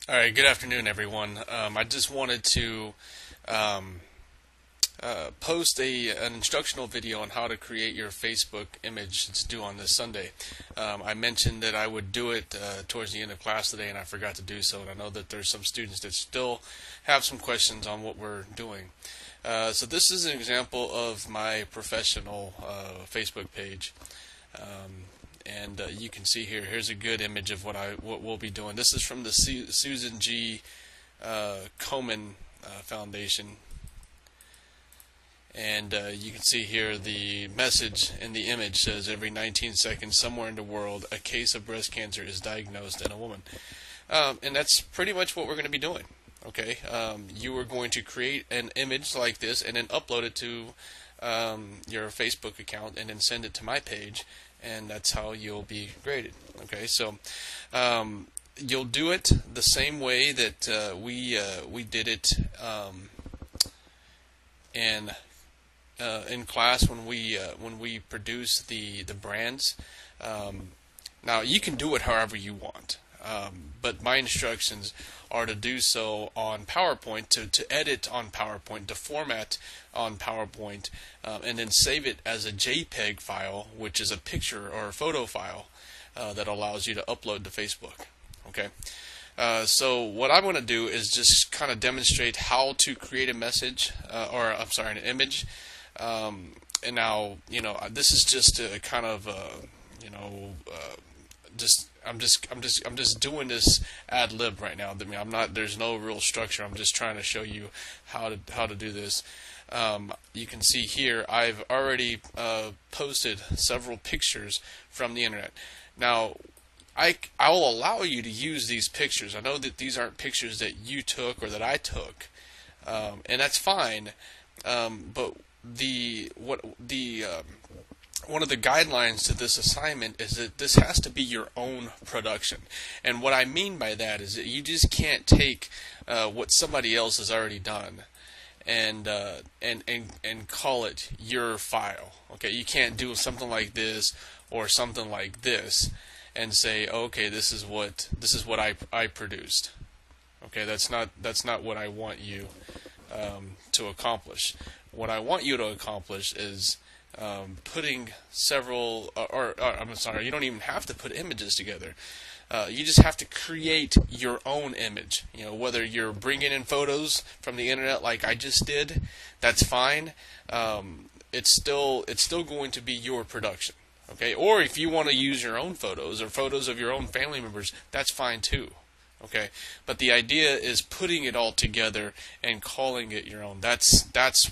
All right, good afternoon, everyone. I just wanted to um, post an instructional video on how to create your Facebook image. It's due on this Sunday. I mentioned that I would do it towards the end of class today, and I forgot to do so. And I know that there's some students that still have some questions on what we're doing. So this is an example of my professional Facebook page. And you can see here. Here's a good image of what we'll be doing. This is from the Susan G. Komen Foundation, and you can see here the message in the image says every 19 seconds somewhere in the world a case of breast cancer is diagnosed in a woman, and that's pretty much what we're going to be doing. Okay, you are going to create an image like this and then upload it to your Facebook account and then send it to my page, and that's how you'll be graded. Okay, so you'll do it the same way that we did it in class when we produce the brands. Now you can do it however you want, but my instructions are to do so on PowerPoint, to edit on PowerPoint, to format on PowerPoint, and then save it as a JPEG file, which is a picture or a photo file that allows you to upload to Facebook. Okay. So what I'm going to do is just kind of demonstrate how to create a message, or I'm sorry, an image. And now, this is just a kind of, just I'm just doing this ad lib right now. I mean, I'm not. There's no real structure. I'm just trying to show you how to do this. You can see here I've already posted several pictures from the internet. Now, I will allow you to use these pictures. I know that these aren't pictures that you took or that I took, and that's fine. But one of the guidelines to this assignment is that this has to be your own production. And what I mean by that is that you just can't take what somebody else has already done and call it your file. Okay, you can't do something like this or something like this and say, okay, this is what I produced. Okay, that's not what I want you to accomplish. What I want you to accomplish is putting several, or I'm sorry, you don't even have to put images together. You just have to create your own image. Whether you're bringing in photos from the internet like I just did, that's fine. It's still going to be your production. Okay, or if you want to use your own photos or photos of your own family members, that's fine too. Okay, but the idea is putting it all together and calling it your own. That's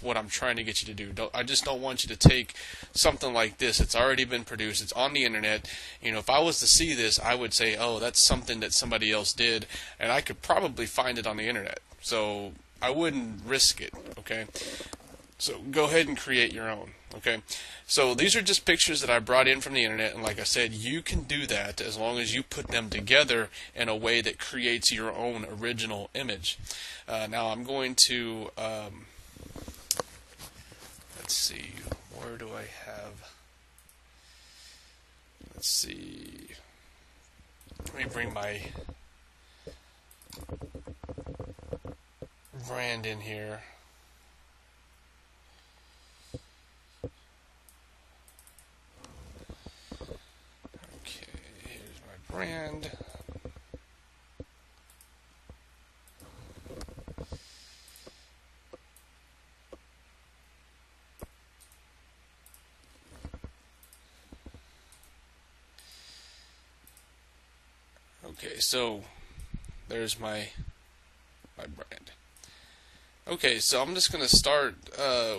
what I'm trying to get you to do. I just don't want you to take something like this. It's already been produced. It's on the internet. If I was to see this, I would say, oh, that's something that somebody else did, and I could probably find it on the internet. So I wouldn't risk it. Okay. So go ahead and create your own. Okay, so these are just pictures that I brought in from the internet, and like I said, you can do that as long as you put them together in a way that creates your own original image. Now I'm going to let's see, where do I have? Let's see. Let me bring my brand in here. Brand. Okay, so there's my brand. Okay, so I'm just going to start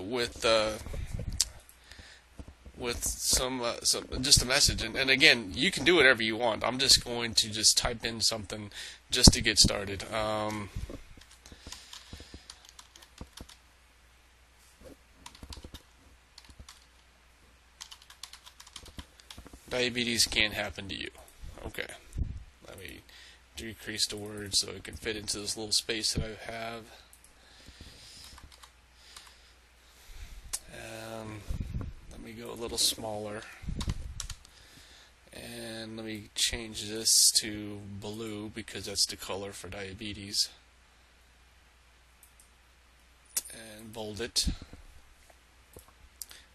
with some just a message, and again, you can do whatever you want. I'm just going to just type in something just to get started. Diabetes can happen to you. Okay, let me decrease the words so it can fit into this little space that I have. Let me go a little smaller. And let me change this to blue because that's the color for diabetes. And bold it.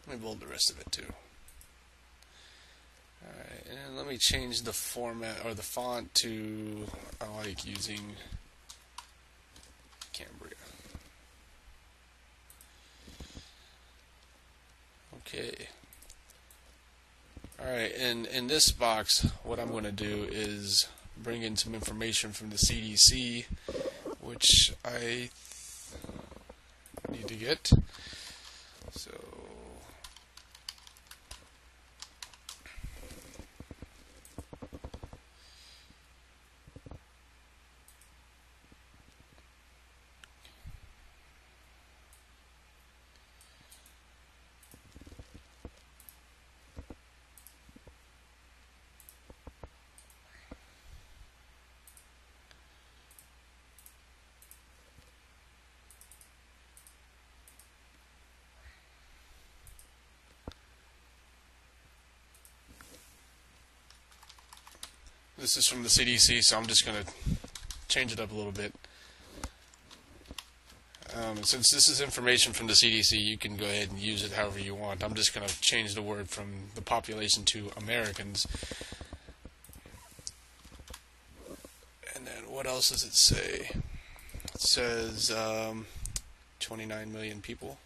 Let me bold the rest of it too. Alright, and let me change the format or the font to, I like using Cambria. Okay. Alright, and in this box, what I'm going to do is bring in some information from the CDC, which I need to get. So, this is from the CDC, so I'm just going to change it up a little bit. Since this is information from the CDC, you can go ahead and use it however you want. I'm just going to change the word from the population to Americans. And then what else does it say? It says 29 million people.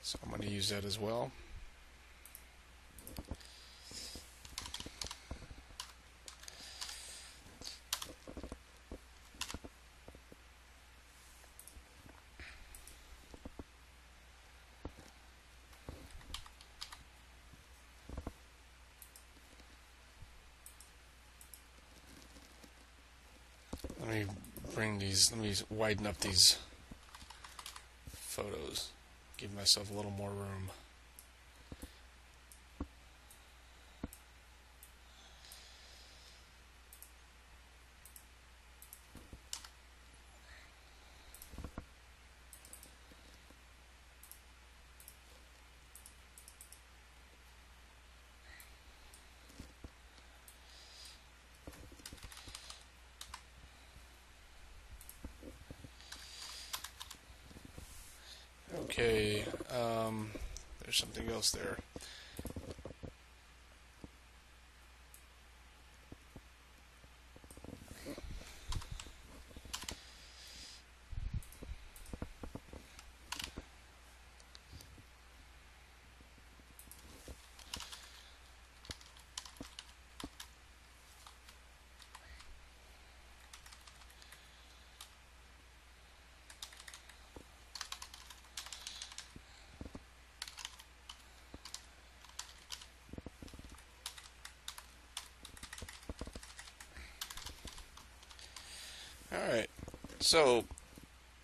So I'm going to use that as well. Let me widen up these photos, give myself a little more room. Okay, there's something else there. Alright, so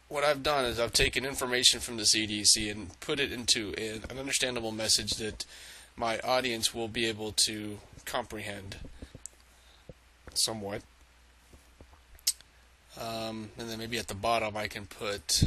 what I've done is I've taken information from the CDC and put it into an understandable message that my audience will be able to comprehend somewhat. And then maybe at the bottom I can put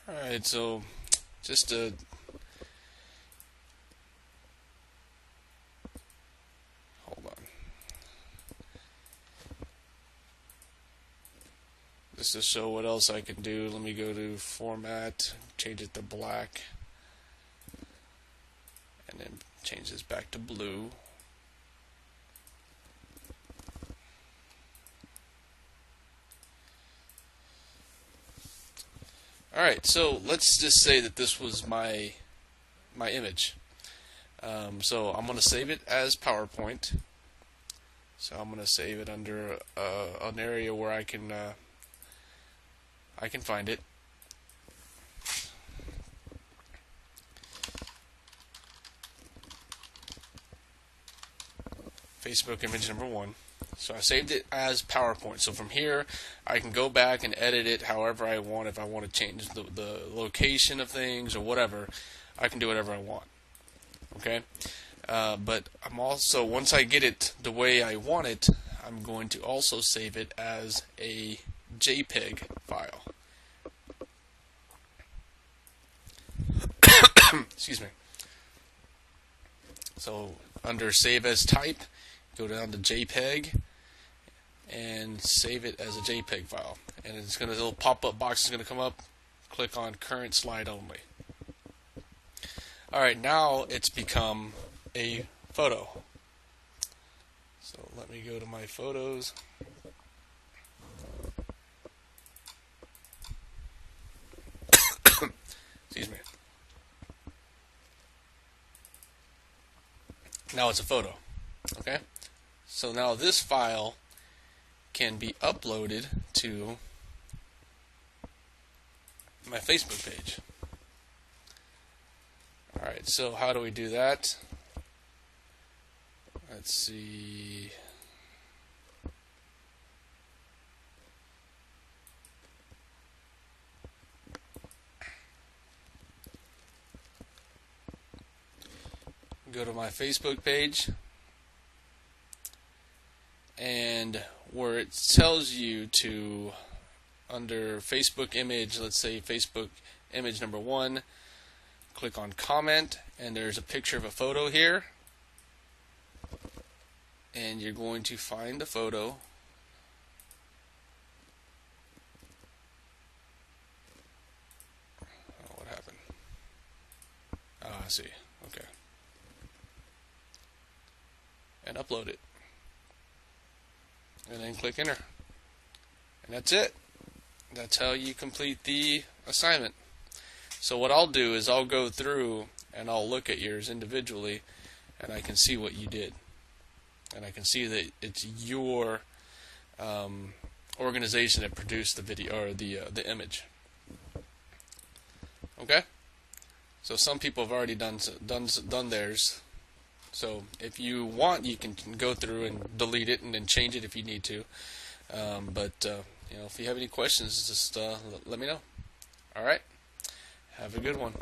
Alright, so just to hold on. Just to show what else I can do, let me go to format, change it to black, and then change this back to blue. Alright, so let's just say that this was my image. So I'm going to save it as PowerPoint. So I'm going to save it under an area where I can find it. Facebook image number 1. So I saved it as PowerPoint. So from here, I can go back and edit it however I want. If I want to change the location of things or whatever, I can do whatever I want. Okay? But I'm also, once I get it the way I want it, I'm going to also save it as a JPEG file. Excuse me. So under Save As Type, go down to JPEG and save it as a JPEG file. And it's going to, a little pop-up box is going to come up. Click on Current Slide Only. Alright, now it's become a photo. So let me go to my photos. Excuse me. Now it's a photo. Okay? So now this file can be uploaded to my Facebook page. Alright, so how do we do that? Let's see. Go to my Facebook page, and where it tells you to, under Facebook image, let's say Facebook image number 1, click on comment, and there's a picture of a photo here, and you're going to find the photo. Oh, what happened? Ah, I see. Okay. And upload it. And then click enter. And that's it. That's how you complete the assignment. So what I'll do is I'll go through and I'll look at yours individually, and I can see what you did. And I can see that it's your organization that produced the video or the image. Okay? So some people have already done theirs. So if you want, you can go through and delete it and then change it if you need to. But if you have any questions, just let me know. All right. Have a good one.